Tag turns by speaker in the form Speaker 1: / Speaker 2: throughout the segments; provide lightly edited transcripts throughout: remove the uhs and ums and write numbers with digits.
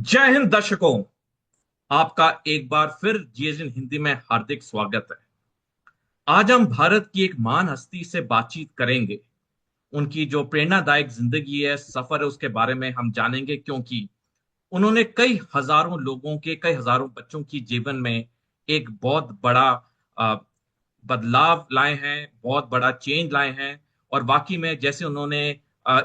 Speaker 1: जय हिंद दर्शकों। आपका एक बार फिर जीएसएन हिंदी में हार्दिक स्वागत है। आज हम भारत की एक महान हस्ती से बातचीत करेंगे। उनकी जो प्रेरणादायक जिंदगी है, सफर है, उसके बारे में हम जानेंगे, क्योंकि उन्होंने कई हजारों बच्चों की जीवन में एक बहुत बड़ा अ, बदलाव लाए हैं, बहुत बड़ा चेंज लाए हैं। और वाकई में जैसे उन्होंने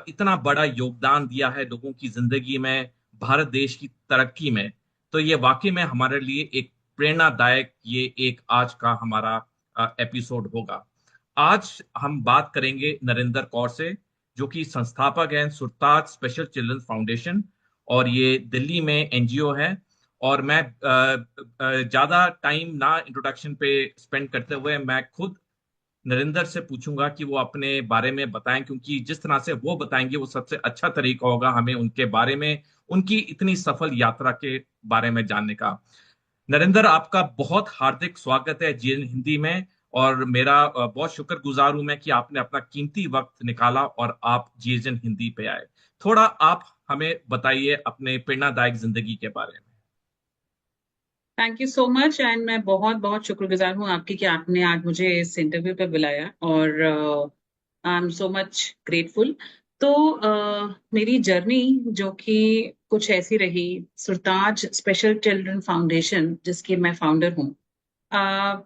Speaker 1: इतना बड़ा योगदान दिया है लोगों की जिंदगी में, भारत देश की तरक्की में, तो ये वाकई में हमारे लिए एक प्रेरणादायक ये एक आज का हमारा एपिसोड होगा। आज हम बात करेंगे नरेंद्र कौर से, जो कि संस्थापक हैं सुरताज स्पेशल चिल्ड्रंस फाउंडेशन, और ये दिल्ली में एनजीओ है। और मैं ज्यादा टाइम ना इंट्रोडक्शन पे स्पेंड करते हुए मैं खुद नरेंद्र से पूछूंगा कि वो अपने बारे में बताएं, क्योंकि जिस तरह से वो बताएंगे वो सबसे अच्छा तरीका होगा हमें उनके बारे में, उनकी इतनी सफल यात्रा के बारे में जानने का। नरेंद्र, आपका बहुत हार्दिक स्वागत है जीएन हिंदी में। और मेरा बहुत शुक्रगुजार हूं मैं कि आपने अपना कीमती वक्त निकाला और आप जीएन हिंदी पे आए। थोड़ा आप हमें बताइए अपने प्रेरणादायक जिंदगी के बारे में।
Speaker 2: Thank you so much and मैं बहुत बहुत शुक्रगुजार हूँ आपकी कि आपने आज मुझे इस इंटरव्यू पे बुलाया और I am so much grateful. तो मेरी जर्नी जो कि कुछ ऐसी रही, सुरताज स्पेशल चिल्ड्रन फाउंडेशन जिसकी मैं फाउंडर हूँ, अ,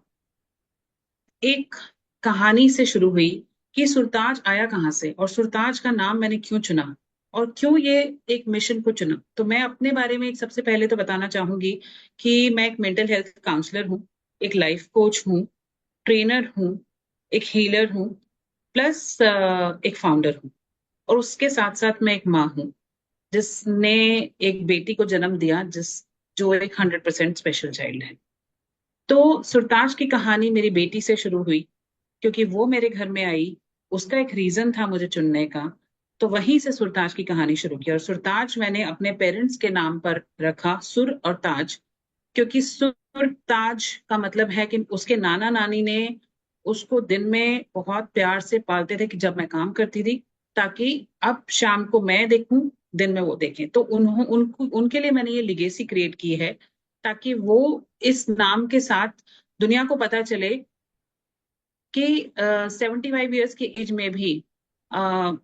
Speaker 2: एक कहानी से शुरू हुई कि सुरताज आया कहाँ से और सुरताज का नाम मैंने क्यों चुना और क्यों ये एक मिशन को चुना। तो मैं अपने बारे में एक सबसे पहले तो बताना चाहूंगी कि मैं एक मेंटल हेल्थ काउंसलर हूँ, एक लाइफ कोच हूँ, ट्रेनर हूँ, एक हीलर हूँ, प्लस एक फाउंडर हूँ। और उसके साथ साथ मैं एक माँ हूँ जिसने एक बेटी को जन्म दिया, जो एक 100% स्पेशल चाइल्ड है। तो सुरताज की कहानी मेरी बेटी से शुरू हुई क्योंकि वो मेरे घर में आई, उसका एक रीजन था मुझे चुनने का। तो वहीं से सुरताज की कहानी शुरू की और सुरताज मैंने अपने पेरेंट्स के नाम पर रखा, सुर और ताज। क्योंकि सुर ताज का मतलब है कि उसके नाना नानी ने उसको दिन में बहुत प्यार से पालते थे कि जब मैं काम करती थी, ताकि अब शाम को मैं देखूं, दिन में वो देखें। तो उन्हों उनको उनके लिए मैंने ये लिगेसी क्रिएट की है, ताकि वो इस नाम के साथ दुनिया को पता चले कि 75 ईयर्स की एज में भी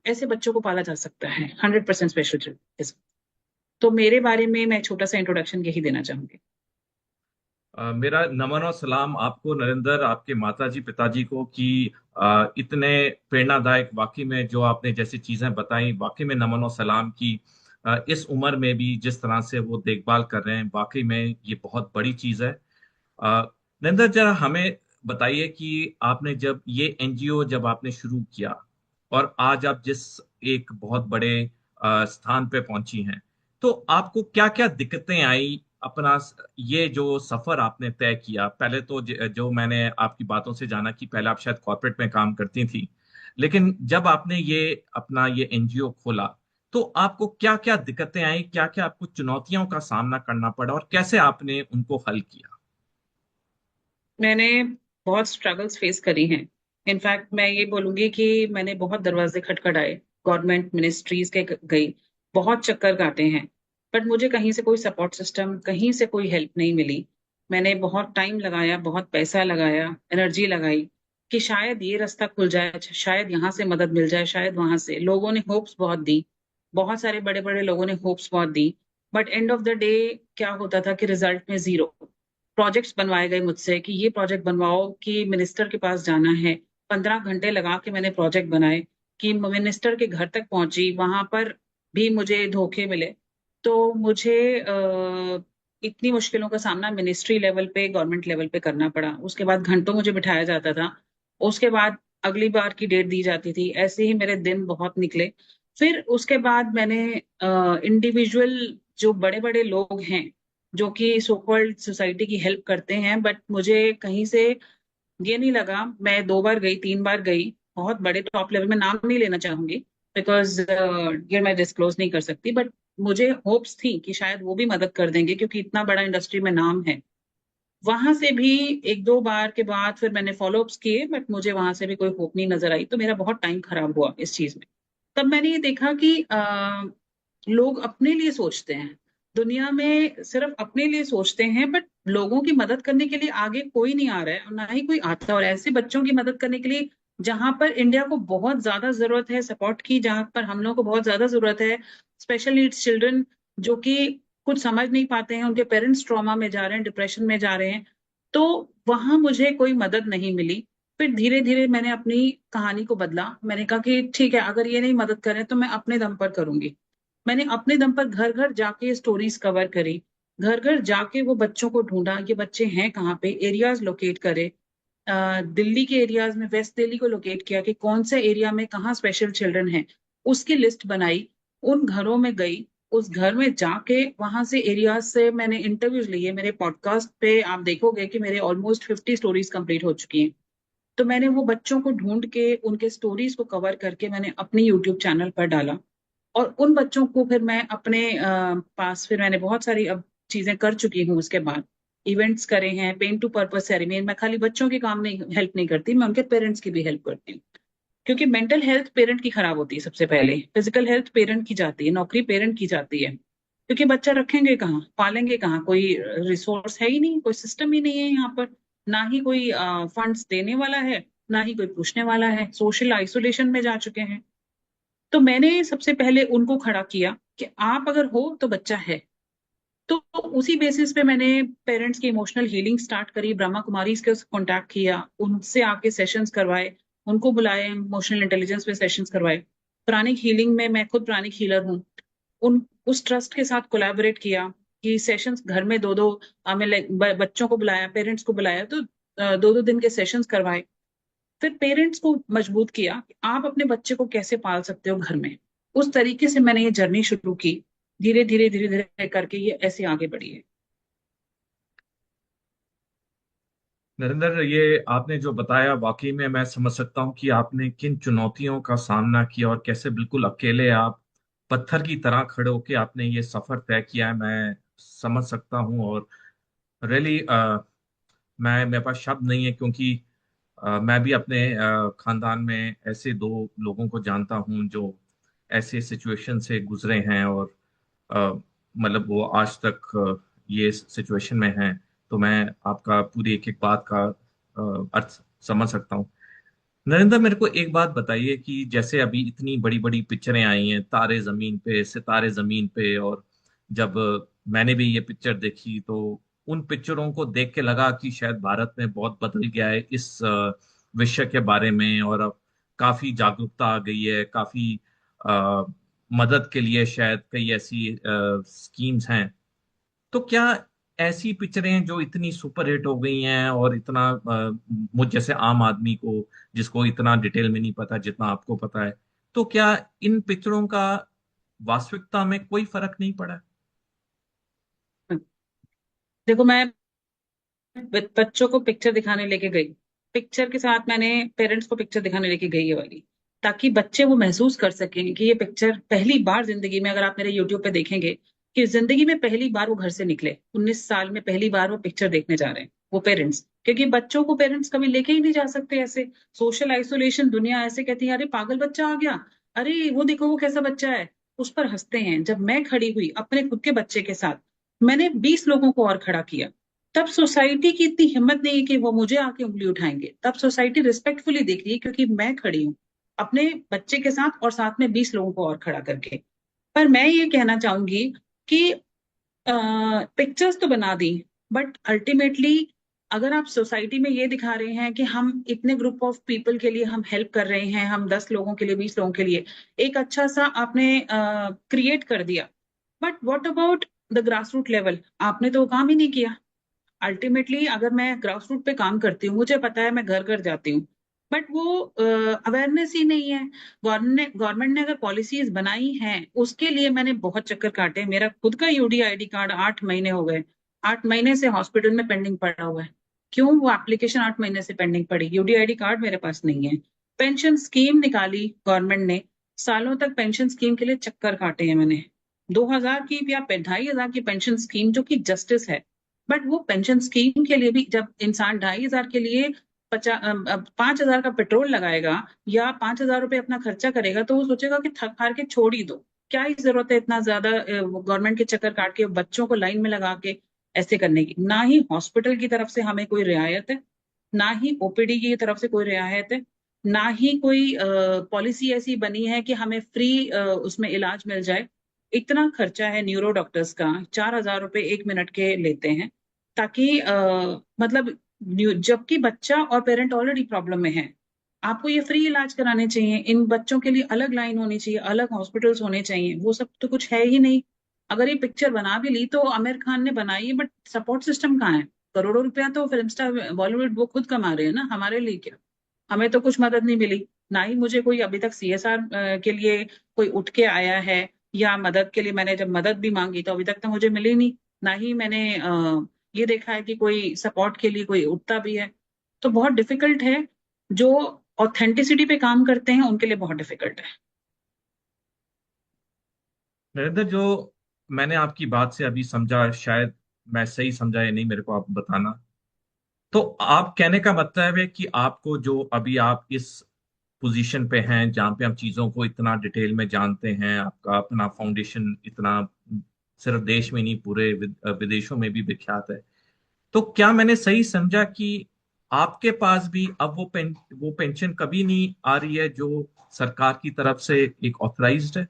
Speaker 2: ऐसे बच्चों को पाला जा सकता है 100% स्पेशल चिल्ड्रन। तो मेरे बारे में मैं छोटा सा इंट्रोडक्शन यही देना चाहूंगी।
Speaker 1: मेरा नमन और सलाम आपको नरेंद्र, आपके माताजी पिताजी को, कि इतने प्रेरणादायक, वाकई में जो आपने जैसी चीजें बताई, वाकई में नमन और सलाम की। इस उम्र में भी जिस तरह से वो देखभाल कर रहे हैं, वाकई में ये बहुत बड़ी चीज है। अ, नरेंद्र, जरा हमें बताइए कि आपने जब ये एनजीओ जब आपने शुरू किया और आज आप जिस एक बहुत बड़े स्थान पे पहुंची हैं, तो आपको क्या क्या दिक्कतें आई अपना ये जो सफर आपने तय किया। पहले तो जो मैंने आपकी बातों से जाना कि पहले आप शायद कॉर्पोरेट में काम करती थी, लेकिन जब आपने ये अपना ये एनजीओ खोला, तो आपको क्या क्या दिक्कतें आई, क्या क्या आपको चुनौतियों का सामना करना पड़ा और कैसे आपने उनको हल किया।
Speaker 2: मैंने बहुत स्ट्रगल्स फेस करी हैं। इनफैक्ट मैं ये बोलूंगी कि मैंने बहुत दरवाजे खटखटाए, गवर्नमेंट मिनिस्ट्रीज के गई, बहुत चक्कर काटे हैं, बट मुझे कहीं से कोई सपोर्ट सिस्टम, कहीं से कोई हेल्प नहीं मिली। मैंने बहुत टाइम लगाया, बहुत पैसा लगाया, एनर्जी लगाई कि शायद ये रास्ता खुल जाए, शायद यहाँ से मदद मिल जाए, शायद वहां से। लोगों ने होप्स बहुत दी, बहुत सारे बड़े बड़े लोगों ने होप्स बहुत दी, but end of the day क्या होता था कि रिजल्ट में जीरो। प्रोजेक्ट्स बनवाए गए मुझसे कि ये प्रोजेक्ट बनवाओ, कि मिनिस्टर के पास जाना है। 15 घंटे लगा के मैंने प्रोजेक्ट बनाए, कि मिनिस्टर के घर तक पहुंची, वहां पर भी मुझे धोखे मिले। तो मुझे इतनी मुश्किलों का सामना मिनिस्ट्री लेवल पे, गवर्नमेंट लेवल पे करना पड़ा। उसके बाद घंटों मुझे बिठाया जाता था, उसके बाद अगली बार की डेट दी जाती थी, ऐसे ही मेरे दिन बहुत निकले। फिर उसके बाद मैंने इंडिविजुअल जो बड़े बड़े लोग हैं, जो कि सो कॉल्ड सोसाइटी की हेल्प करते हैं, बट मुझे कहीं से ये नहीं लगा। मैं 2 बार गई, 3 बार गई, बहुत बड़े टॉप लेवल में, नाम नहीं लेना चाहूंगी बिकॉज ये मैं डिस्क्लोज नहीं कर सकती, बट मुझे होप्स थी कि शायद वो भी मदद कर देंगे क्योंकि इतना बड़ा इंडस्ट्री में नाम है। वहां से भी 1-2 बार के बाद फिर मैंने फॉलोअप्स किए, बट मुझे वहां से भी कोई होप नहीं नजर आई, तो मेरा बहुत टाइम खराब हुआ इस चीज में। तब मैंने ये देखा कि लोग अपने लिए सोचते हैं, दुनिया में सिर्फ अपने लिए सोचते हैं, बट लोगों की मदद करने के लिए आगे कोई नहीं आ रहा है और ना ही कोई आता है। और ऐसे बच्चों की मदद करने के लिए जहां पर इंडिया को बहुत ज्यादा जरूरत है सपोर्ट की, जहां पर हम लोग को बहुत ज्यादा जरूरत है, स्पेशल नीड्स चिल्ड्रन जो कि कुछ समझ नहीं पाते हैं, उनके पेरेंट्स ट्रॉमा में जा रहे हैं, डिप्रेशन में जा रहे हैं, तो वहां मुझे कोई मदद नहीं मिली। फिर धीरे धीरे मैंने अपनी कहानी को बदला। मैंने कहा कि ठीक है, अगर ये नहीं मदद करें तो मैं अपने दम पर करूंगी। मैंने अपने दम पर घर घर जाके स्टोरीज कवर करी, घर घर जाके वो बच्चों को ढूंढा, ये बच्चे हैं कहाँ पे, एरियाज लोकेट करे। दिल्ली के एरियाज में वेस्ट दिल्ली को लोकेट किया कि कौन से एरिया में कहाँ स्पेशल चिल्ड्रन है, उसकी लिस्ट बनाई, उन घरों में गई, उस घर में जाके वहां से एरियाज से मैंने इंटरव्यूज लिए। मेरे पॉडकास्ट पे आप देखोगे कि मेरे ऑलमोस्ट 50 स्टोरीज कंप्लीट हो चुकी हैं। तो मैंने वो बच्चों को ढूंढ के उनके स्टोरीज को कवर करके मैंने अपनी यूट्यूब चैनल पर डाला। और उन बच्चों को फिर मैं अपने पास, फिर मैंने बहुत सारी अब चीजें कर चुकी हूँ उसके बाद। इवेंट्स करे हैं, पेन टू पर्पस सेरेमनी। मैं खाली बच्चों के काम नहीं हेल्प नहीं करती, मैं उनके पेरेंट्स की भी हेल्प करती हूँ। क्योंकि मेंटल हेल्थ पेरेंट की खराब होती है सबसे पहले, फिजिकल हेल्थ पेरेंट की जाती है, नौकरी पेरेंट की जाती है। क्योंकि बच्चा रखेंगे कहाँ, पालेंगे कहाँ, कोई रिसोर्स है ही नहीं, कोई सिस्टम ही नहीं है यहाँ पर। ना ही कोई फंड्स देने वाला है, ना ही कोई पूछने वाला है, सोशल आइसोलेशन में जा चुके हैं। तो मैंने सबसे पहले उनको खड़ा किया कि आप अगर हो तो बच्चा है। तो उसी बेसिस पे मैंने पेरेंट्स की इमोशनल हीलिंग स्टार्ट करी, ब्रह्मा कुमारी के कांटेक्ट किया, उनसे आके सेशंस करवाए, उनको बुलाए, इमोशनल इंटेलिजेंस पे सेशंस करवाए। प्राणिक हीलिंग में मैं खुद प्राणिक हीलर हूँ। उन उस ट्रस्ट के साथ कोलैबोरेट किया कि सेशंस घर में दो दो, हमें बच्चों को बुलाया, पेरेंट्स को बुलाया, तो दो दो दिन के सेशंस करवाए। फिर पेरेंट्स को मजबूत किया कि आप अपने बच्चे को कैसे पाल सकते हो घर में। उस तरीके से मैंने ये जर्नी शुरू की। धीरे धीरे धीरे धीरे करके ये ऐसे आगे बढ़ी है।
Speaker 1: नरेंद्र, ये आपने जो बताया वाकई में मैं समझ सकता हूँ कि आपने किन चुनौतियों का सामना किया और कैसे बिल्कुल अकेले आप पत्थर की तरह खड़े होके आपने ये सफर तय किया है। मैं समझ सकता हूँ और रियली मैं मेरे पास शब्द नहीं है, क्योंकि मैं भी अपने खानदान में ऐसे दो लोगों को जानता हूँ जो ऐसे सिचुएशन से गुजरे हैं और अ, मतलब वो आज तक ये सिचुएशन में हैं। तो मैं आपका पूरी एक एक बात का अर्थ समझ सकता हूँ। नरेंद्र, मेरे को एक बात बताइए कि जैसे अभी इतनी बड़ी बड़ी पिक्चरें आई हैं, तारे जमीन पे, सितारे जमीन पे, और जब मैंने भी ये पिक्चर देखी तो उन पिक्चरों को देख के लगा कि शायद भारत में बहुत बदल गया है इस विषय के बारे में, और अब काफी जागरूकता आ गई है, काफी अ, मदद के लिए शायद कई ऐसी स्कीम्स हैं। तो क्या ऐसी पिक्चरें जो इतनी सुपर हिट हो गई हैं और इतना मुझ जैसे आम आदमी को, जिसको इतना डिटेल में नहीं पता जितना आपको पता है, तो क्या इन पिक्चरों का वास्तविकता में कोई फर्क नहीं पड़ा?
Speaker 2: देखो, मैं बच्चों को पिक्चर दिखाने लेके गई, पिक्चर के साथ मैंने पेरेंट्स को पिक्चर दिखाने लेके गई ये वाली, ताकि बच्चे वो महसूस कर सकें कि ये पिक्चर पहली बार जिंदगी में, अगर आप मेरे यूट्यूब पे देखेंगे, कि जिंदगी में पहली बार वो घर से निकले, 19 साल में पहली बार वो पिक्चर देखने जा रहे हैं वो पेरेंट्स। क्योंकि बच्चों को पेरेंट्स कभी लेके ही नहीं जा सकते ऐसे। सोशल आइसोलेशन, दुनिया ऐसे कहती है, अरे पागल बच्चा आ गया, अरे वो देखो वो कैसा बच्चा है, उस पर हंसते हैं। जब मैं खड़ी हुई अपने खुद के बच्चे के साथ, मैंने 20 लोगों को और खड़ा किया। तब सोसाइटी की इतनी हिम्मत नहीं है कि वो मुझे आके उंगली उठाएंगे, तब सोसाइटी रिस्पेक्टफुली देख रही है क्योंकि मैं खड़ी हूँ अपने बच्चे के साथ और साथ में 20 लोगों को और खड़ा करके। पर मैं ये कहना चाहूंगी कि पिक्चर्स तो बना दी, बट अल्टीमेटली अगर आप सोसाइटी में ये दिखा रहे हैं कि हम इतने ग्रुप ऑफ पीपल के लिए हम हेल्प कर रहे हैं, हम 10 लोगों के लिए, 20 लोगों के लिए, एक अच्छा सा आपने क्रिएट कर दिया, but what about the grass root level? आपने तो वो काम ही नहीं किया। अल्टीमेटली अगर मैं ग्रास रूट पे काम करती हूँ, मुझे पता है, मैं घर घर जाती हूँ, बट वो अवेयरनेस ही नहीं है। गवर्नमेंट ने अगर पॉलिसीज बनाई हैं, उसके लिए मैंने बहुत चक्कर काटे। मेरा खुद का यूडीआईडी कार्ड 8 महीने हो गए, 8 महीने से हॉस्पिटल में पेंडिंग पड़ा हुआ है। क्यों वो एप्लीकेशन 8 महीने से पेंडिंग पड़ी? यूडीआईडी कार्ड मेरे पास नहीं है। पेंशन स्कीम निकाली गवर्नमेंट ने, सालों तक पेंशन स्कीम के लिए चक्कर काटे हैं मैंने। 2,000 की या 2,500 की पेंशन स्कीम जो कि जस्टिस है, बट वो पेंशन स्कीम के लिए भी जब इंसान 2,500 के लिए 5,000 का पेट्रोल लगाएगा या 5,000 रुपये अपना खर्चा करेगा, तो वो सोचेगा कि थक हार के छोड़ ही दो। क्या ही जरूरत है इतना ज्यादा गवर्नमेंट के चक्कर काट के बच्चों को लाइन में लगा के ऐसे करने की। ना ही हॉस्पिटल की तरफ से हमें कोई रियायत है, ना ही ओपीडी की तरफ से कोई रियायत है, ना ही कोई पॉलिसी ऐसी बनी है कि हमें फ्री उसमें इलाज मिल जाए। इतना खर्चा है न्यूरो डॉक्टर्स का, 4,000 रुपए 1 मिनट के लेते हैं, ताकि मतलब जबकि बच्चा और पेरेंट ऑलरेडी प्रॉब्लम में है। आपको ये फ्री इलाज कराने चाहिए, इन बच्चों के लिए अलग लाइन होनी चाहिए, अलग हॉस्पिटल्स होने चाहिए, वो सब तो कुछ है ही नहीं। अगर ये पिक्चर बना भी ली तो आमिर खान ने बनाई है, बट सपोर्ट सिस्टम कहाँ है? करोड़ों रुपया तो फिल्म स्टार बॉलीवुड वो खुद कमा रहे हैं ना, हमारे लिए क्या? हमें तो कुछ मदद नहीं मिली। ना ही मुझे कोई अभी तक सीएसआर के लिए कोई उठ के आया है, या मदद के लिए मैंने जब मदद भी मांगी तो अभी तक तो मुझे मिली नहीं। ना ही मैंने ये देखा है कि कोई सपोर्ट के लिए कोई उठता भी है। तो बहुत डिफिकल्ट है। जो ऑथेंटिसिटी पे काम करते हैं उनके लिए बहुत डिफिकल्ट है।
Speaker 1: नरेंद्र, जो मैंने आपकी बात से अभी समझा, शायद मैं सही समझा या नहीं, मेरे को आप बताना। तो आप कहने का मतलब है कि आपको जो अभी आप इस पोजीशन पे हैं जहाँ पे हम चीजों को इतना डिटेल में जानते हैं, आपका अपना फाउंडेशन इतना सिर्फ देश में नहीं पूरे विदेशों में भी विख्यात है, तो क्या मैंने सही समझा कि आपके पास भी अब वो पेंशन कभी नहीं आ रही है जो सरकार की तरफ से एक ऑथराइज्ड है?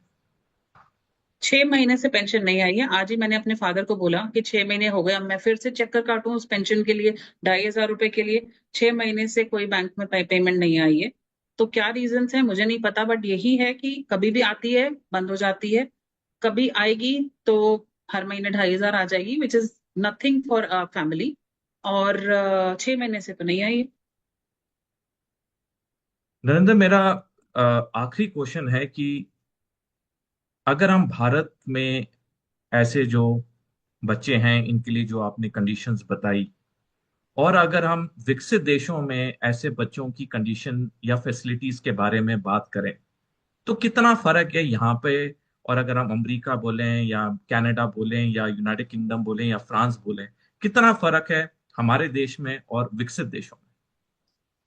Speaker 2: 6 महीने से पेंशन नहीं आई है। आज ही मैंने अपने फादर को बोला कि 6 महीने हो गए, अब मैं फिर से चक्कर काटूं उस पेंशन के लिए, 2,500 रुपए के लिए। 6 महीने से कोई बैंक में पेमेंट नहीं आई है। तो क्या रीजन है मुझे नहीं पता, बट यही है कि कभी भी आती है, बंद हो जाती है, कभी आएगी तो हर महीने 2,500 आ जाएगी, which is nothing for a family. और 6 महीने से तो नहीं आई है।
Speaker 1: नरेंद्र, मेरा आखिरी क्वेश्चन है कि अगर हम भारत में ऐसे जो बच्चे हैं इनके लिए जो आपने कंडीशंस बताई, और अगर हम विकसित देशों में ऐसे बच्चों की कंडीशन या फैसिलिटीज के बारे में बात करें, तो कितना फर्क है यहाँ पे? और अगर हम अमेरिका बोलें या कनाडा बोलें या यूनाइटेड किंगडम बोलें या फ्रांस बोलें, कितना फर्क है हमारे देश में और विकसित देशों में?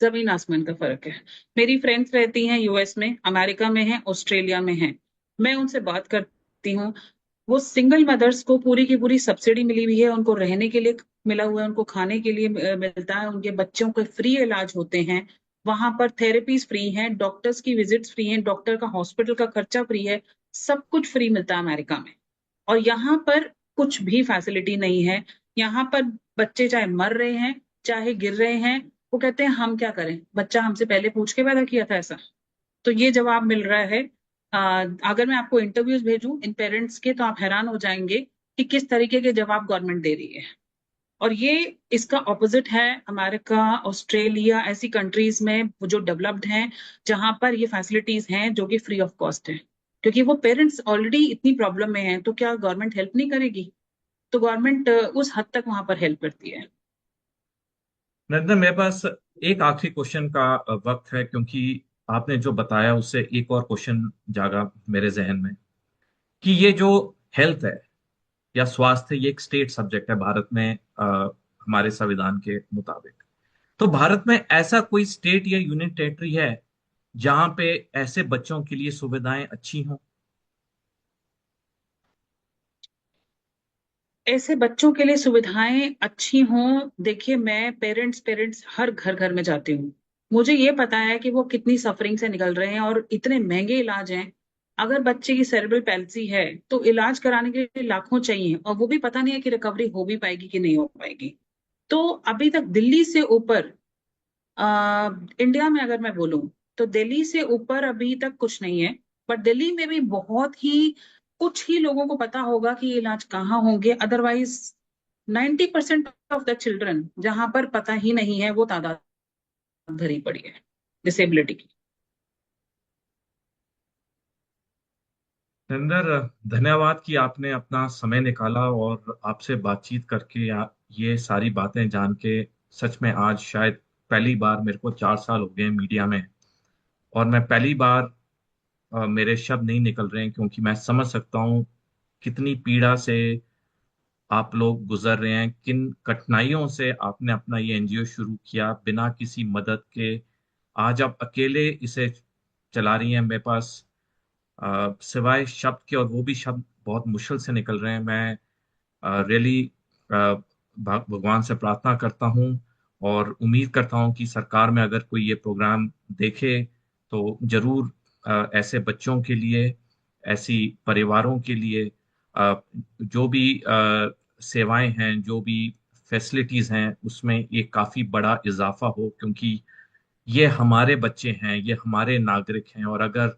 Speaker 2: जमीन आसमान का फर्क है। मेरी फ्रेंड्स रहती हैं यूएस में, अमेरिका में है, ऑस्ट्रेलिया में है। मैं उनसे बात करती हूँ। वो सिंगल मदर्स को पूरी की पूरी सब्सिडी मिली हुई है, उनको रहने के लिए मिला हुआ है, उनको खाने के लिए मिलता है, उनके बच्चों के फ्री इलाज होते हैं। वहां पर थेरेपीज फ्री हैं, डॉक्टर्स की विजिट्स फ्री हैं, डॉक्टर का हॉस्पिटल का खर्चा फ्री है। सब कुछ फ्री मिलता है अमेरिका में। और यहाँ पर कुछ भी फैसिलिटी नहीं है। यहाँ पर बच्चे चाहे मर रहे हैं, चाहे गिर रहे हैं, वो कहते हैं हम क्या करें, बच्चा हमसे पहले पूछ के पैदा किया था ऐसा। तो ये जवाब मिल रहा है। अगर मैं आपको इंटरव्यूज भेजूं इन पेरेंट्स के तो आप हैरान हो जाएंगे कि किस तरीके के जवाब गवर्नमेंट दे रही है। और ये इसका ऑपोजिट है अमेरिका, ऑस्ट्रेलिया, ऐसी कंट्रीज में जो डेवलप्ड हैं, जहां पर ये फैसिलिटीज हैं जो कि फ्री ऑफ कॉस्ट है। क्योंकि वो पेरेंट्स ऑलरेडी इतनी प्रॉब्लम में हैं, तो क्या गवर्नमेंट हेल्प नहीं करेगी? तो गवर्नमेंट उस हद तक वहां पर हेल्प करती है।
Speaker 1: नरेंद्र, मेरे पास एक आखिरी क्वेश्चन का वक्त है, क्योंकि आपने जो बताया उससे एक और क्वेश्चन जागा मेरे जहन में कि ये जो हेल्थ है या स्वास्थ्य, ये एक स्टेट सब्जेक्ट है भारत में, हमारे संविधान के मुताबिक। तो भारत में ऐसा कोई स्टेट या यूनियन टेरिटरी है जहां पे ऐसे बच्चों के लिए सुविधाएं अच्छी हों?
Speaker 2: ऐसे बच्चों के लिए सुविधाएं अच्छी हों, देखिए मैं पेरेंट्स पेरेंट्स हर घर घर में जाती हूँ। मुझे ये पता है कि वो कितनी सफरिंग से निकल रहे हैं, और इतने महंगे इलाज हैं। अगर बच्चे की सेरेब्रल पैल्सी है तो इलाज कराने के लिए लाखों चाहिए, और वो भी पता नहीं है कि रिकवरी हो भी पाएगी कि नहीं हो पाएगी। तो अभी तक दिल्ली से ऊपर, इंडिया में अगर मैं बोलूं, तो दिल्ली से ऊपर अभी तक कुछ नहीं है। बट दिल्ली में भी बहुत ही कुछ ही लोगों को पता होगा कि ये इलाज कहाँ होंगे। अदरवाइज 90% ऑफ द चिल्ड्रन जहां पर पता ही नहीं है, वो तादाद भरी पड़ी है डिसेबिलिटी की।
Speaker 1: नरेंद्र, धन्यवाद कि आपने अपना समय निकाला, और आपसे बातचीत करके ये सारी बातें जान के सच में आज शायद पहली बार, मेरे को 4 साल हो गए हैं मीडिया में, और मैं पहली बार मेरे शब्द नहीं निकल रहे हैं, क्योंकि मैं समझ सकता हूँ कितनी पीड़ा से आप लोग गुजर रहे हैं, किन कठिनाइयों से आपने अपना ये एनजीओ शुरू किया बिना किसी मदद के। आज आप अकेले इसे चला रही हैं। मेरे पास सिवाय शब्द के, और वो भी शब्द बहुत मुश्किल से निकल रहे हैं। मैं रियली भगवान से प्रार्थना करता हूँ और उम्मीद करता हूँ कि सरकार में अगर कोई ये प्रोग्राम देखे तो जरूर ऐसे बच्चों के लिए, ऐसी परिवारों के लिए जो भी सेवाएं हैं, जो भी फैसिलिटीज हैं, उसमें ये काफी बड़ा इजाफा हो, क्योंकि ये हमारे बच्चे हैं, ये हमारे नागरिक हैं। और अगर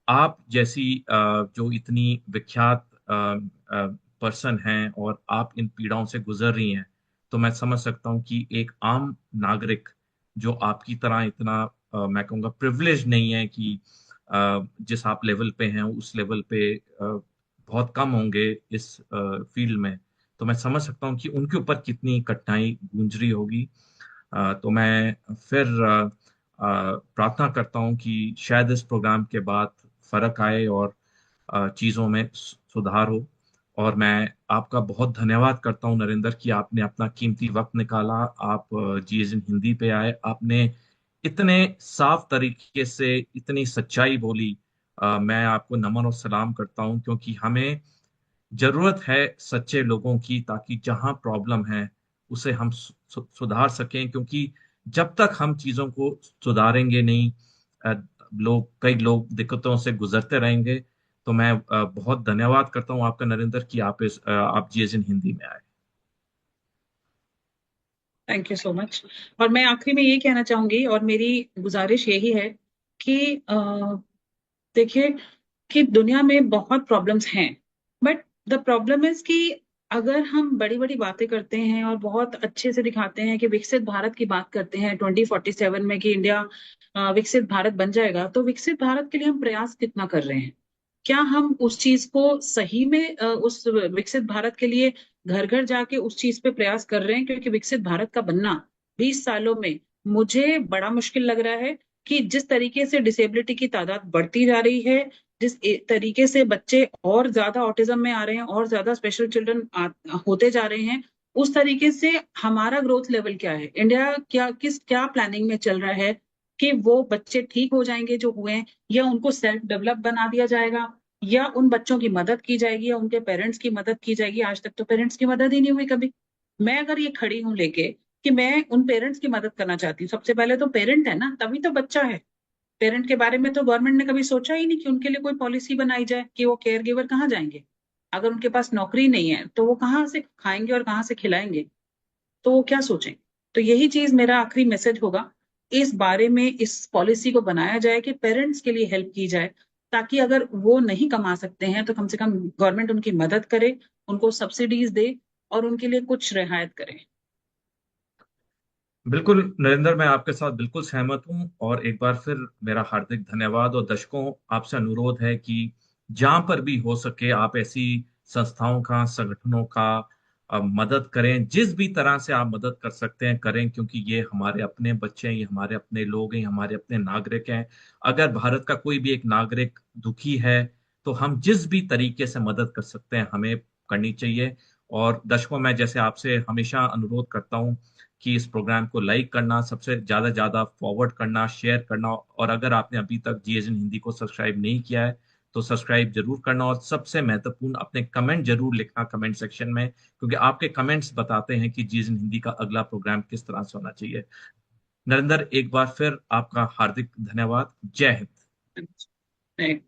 Speaker 1: आप जैसी जो इतनी विख्यात पर्सन हैं और आप इन पीड़ाओं से गुजर रही हैं, तो मैं समझ सकता हूं कि एक आम नागरिक जो आपकी तरह इतना मैं कहूँगा प्रिविलेज नहीं है कि जिस आप लेवल पे हैं उस लेवल पे बहुत कम होंगे इस फील्ड में, तो मैं समझ सकता हूँ कि उनके ऊपर कितनी कठिनाई गूंज रही होगी। तो मैं फिर प्रार्थना करता हूँ कि शायद इस प्रोग्राम के बाद फर्क आए और चीज़ों में सुधार हो। और मैं आपका बहुत धन्यवाद करता हूँ नरेंद्र कि आपने अपना कीमती वक्त निकाला, आप जीएसएन हिंदी पे आए, आपने इतने साफ तरीके से इतनी सच्चाई बोली। मैं आपको नमन और सलाम करता हूँ, क्योंकि हमें जरूरत है सच्चे लोगों की, ताकि जहां प्रॉब्लम है उसे हम सुधार सकें। क्योंकि जब तक हम चीजों को सुधारेंगे नहीं, अ, कई लोग दिक्कतों से गुजरते रहेंगे। तो मैं बहुत धन्यवाद करता हूं आपका नरेंद्र कि आप जीएसएन हिंदी में आए।
Speaker 2: Thank you so much. और मैं आखिरी में ये कहना चाहूंगी, और मेरी गुजारिश यही है कि देखिए कि दुनिया में बहुत प्रॉब्लम्स हैं, बट द प्रॉब्लम इज कि अगर हम बड़ी बड़ी बातें करते हैं और बहुत अच्छे से दिखाते हैं कि विकसित भारत की बात करते हैं 2047 में कि इंडिया विकसित भारत बन जाएगा, तो विकसित भारत के लिए हम प्रयास कितना कर रहे हैं? क्या हम उस चीज को सही में उस विकसित भारत के लिए घर घर जाके उस चीज पे प्रयास कर रहे हैं? क्योंकि विकसित भारत का बनना 20 सालों में मुझे बड़ा मुश्किल लग रहा है कि जिस तरीके से डिसेबिलिटी की तादाद बढ़ती जा रही है, जिस तरीके से बच्चे और ज्यादा ऑटिज्म में आ रहे हैं और ज्यादा स्पेशल चिल्ड्रन होते जा रहे हैं, उस तरीके से हमारा ग्रोथ लेवल क्या है? इंडिया क्या प्लानिंग में चल रहा है कि वो बच्चे ठीक हो जाएंगे जो हुए हैं, या उनको सेल्फ डेवलप बना दिया जाएगा, या उन बच्चों की मदद की जाएगी, या उनके पेरेंट्स की मदद की जाएगी? आज तक तो पेरेंट्स की मदद ही नहीं हुई कभी। मैं अगर ये खड़ी हूं लेके कि मैं उन पेरेंट्स की मदद करना चाहती हूँ, सबसे पहले तो पेरेंट है ना, तभी तो बच्चा है। पेरेंट के बारे में तो गवर्नमेंट ने कभी सोचा ही नहीं कि उनके लिए कोई पॉलिसी बनाई जाए कि वो केयर गिवर कहाँ जाएंगे। अगर उनके पास नौकरी नहीं है तो वो कहाँ से खाएंगे और कहाँ से खिलाएंगे? तो वो क्या सोचें? तो यही चीज मेरा आखिरी मैसेज होगा, इस बारे में इस पॉलिसी को बनाया जाए कि पेरेंट्स के लिए हेल्प की जाए, ताकि अगर वो नहीं कमा सकते हैं तो कम से कम गवर्नमेंट उनकी मदद करे, उनको सब्सिडीज दे और उनके लिए कुछ रियायत करे।
Speaker 1: बिल्कुल नरेंद्र, मैं आपके साथ बिल्कुल सहमत हूं। और एक बार फिर मेरा हार्दिक धन्यवाद और दर्शकों आपसे अनुरोध है कि जहां पर भी हो सके आप ऐसी संस्थाओं का, संगठनों का मदद करें। जिस भी तरह से आप मदद कर सकते हैं करें, क्योंकि ये हमारे अपने बच्चे हैं, ये हमारे अपने लोग हैं, ये हमारे अपने नागरिक हैं। अगर भारत का कोई भी एक नागरिक दुखी है तो हम जिस भी तरीके से मदद कर सकते हैं हमें करनी चाहिए। और दर्शकों, मैं जैसे आपसे हमेशा अनुरोध करता हूं कि इस प्रोग्राम को लाइक करना, सबसे ज्यादा फॉरवर्ड करना, शेयर करना। और अगर आपने अभी तक जीएसएन हिंदी को सब्सक्राइब नहीं किया है तो सब्सक्राइब जरूर करना। और सबसे महत्वपूर्ण, अपने कमेंट जरूर लिखना कमेंट सेक्शन में, क्योंकि आपके कमेंट्स बताते हैं कि जीएसएन हिंदी का अगला प्रोग्राम किस तरह से होना चाहिए। नरेंद्र, एक बार फिर आपका हार्दिक धन्यवाद। जय हिंद।